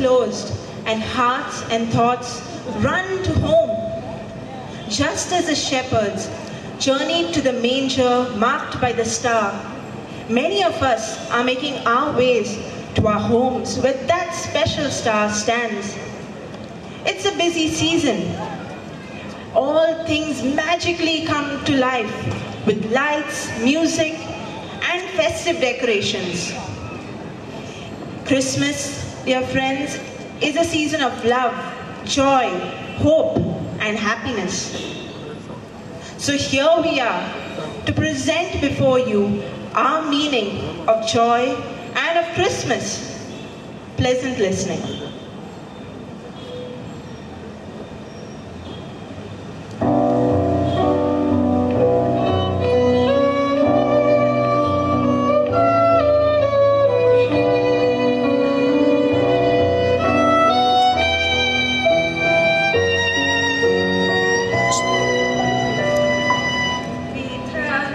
closed and hearts and thoughts run to home. Just as the shepherds journeyed to the manger marked by the star, many of us are making our ways to our homes where that special star stands. It's a busy season. All things magically come to life with lights, music, and festive decorations. Christmas, dear friends, is a season of love, joy, hope, and happiness. So here we are to present before you our meaning of joy and of Christmas. Pleasant listening. Tra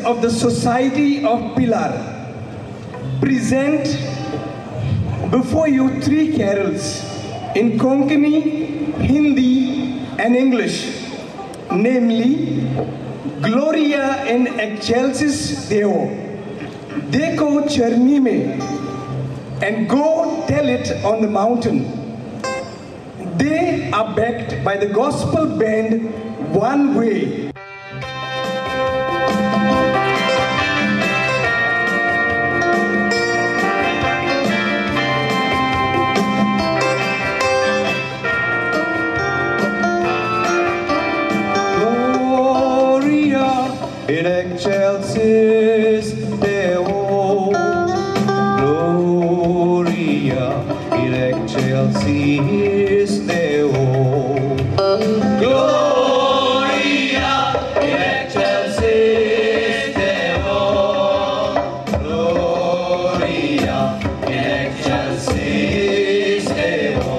of the Society of Pilar present before you three carols in Konkani, Hindi and English, namely Gloria in Excelsis Deo, Deko Charni Mein, and Go Tell It on the Mountain. They are backed by the gospel band One Way. In excelsis Deo, Gloria in excelsis Deo, Gloria in excelsis Deo, Gloria in excelsis Deo.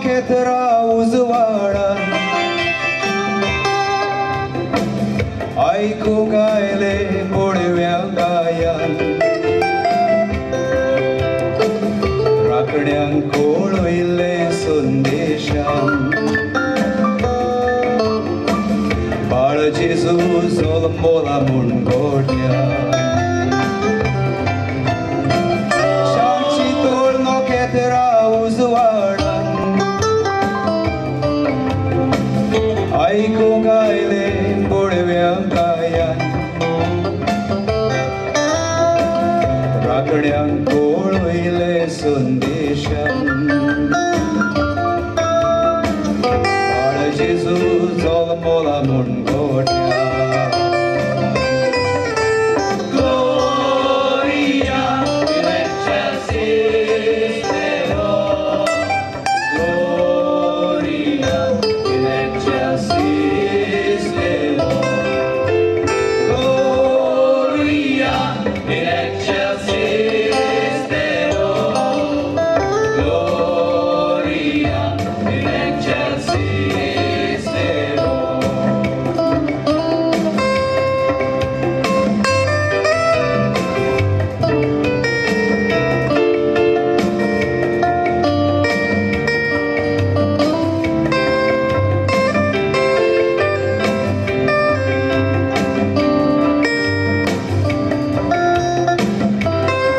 Ketera uzvara aiku gaile podvya gayan rakhdyan kolvile sundesham baal Jesus zolmola mungotya shanchi tolno ketera uzvara Aiku gaile podvya gayan rakhdyan kolvile sundesham baal Jesus zolmola mungotya Gloria in excelsis Deo, Gloria in excelsis Deo, Gloria in excelsis Deo, Gloria in excelsis Deo.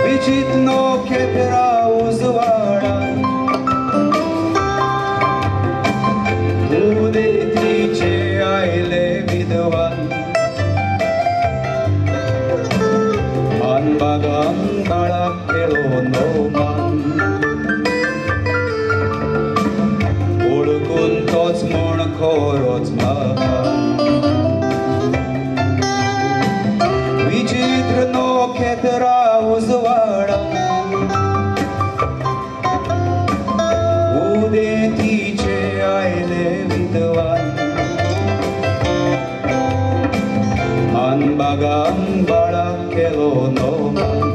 Vichitno ketera uzvara Ude tiche aile vidvan Man bagam galak kelo no man Olkun tots mon korots mahan Vichitno ketera uzvara Ude tiche aile vidvan Man bagam balak kelo no man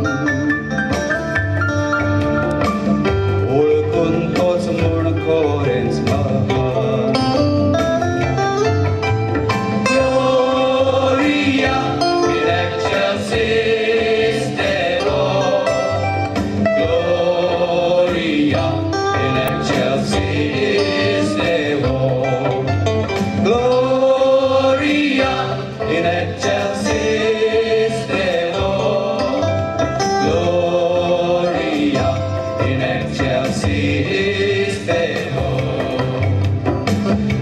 Olkun tots mon korens mahan Gloria in excelsis Deo, Gloria in excelsis Deo, Gloria in excelsis Deo, Gloria in excelsis Deo.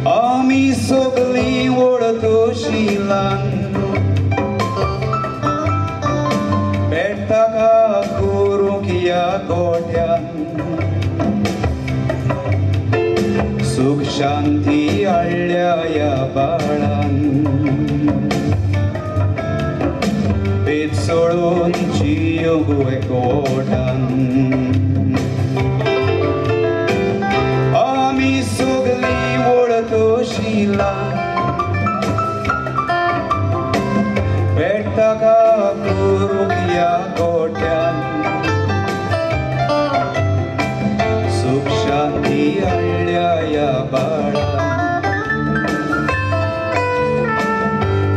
Ami sogli orto shilan Petaka guru kiya godyan Sukh shanti alyaya balan Pet sodun chiyogu ekotan Ami sogli orto shilan Petaka guru kiya godyan हाडल्या या बाळान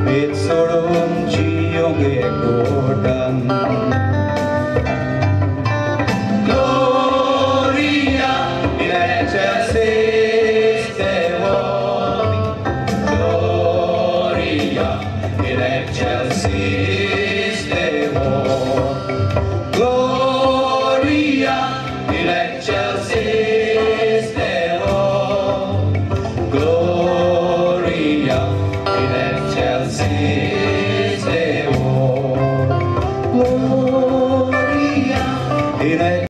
पेट सोडून जियोंक एकवटान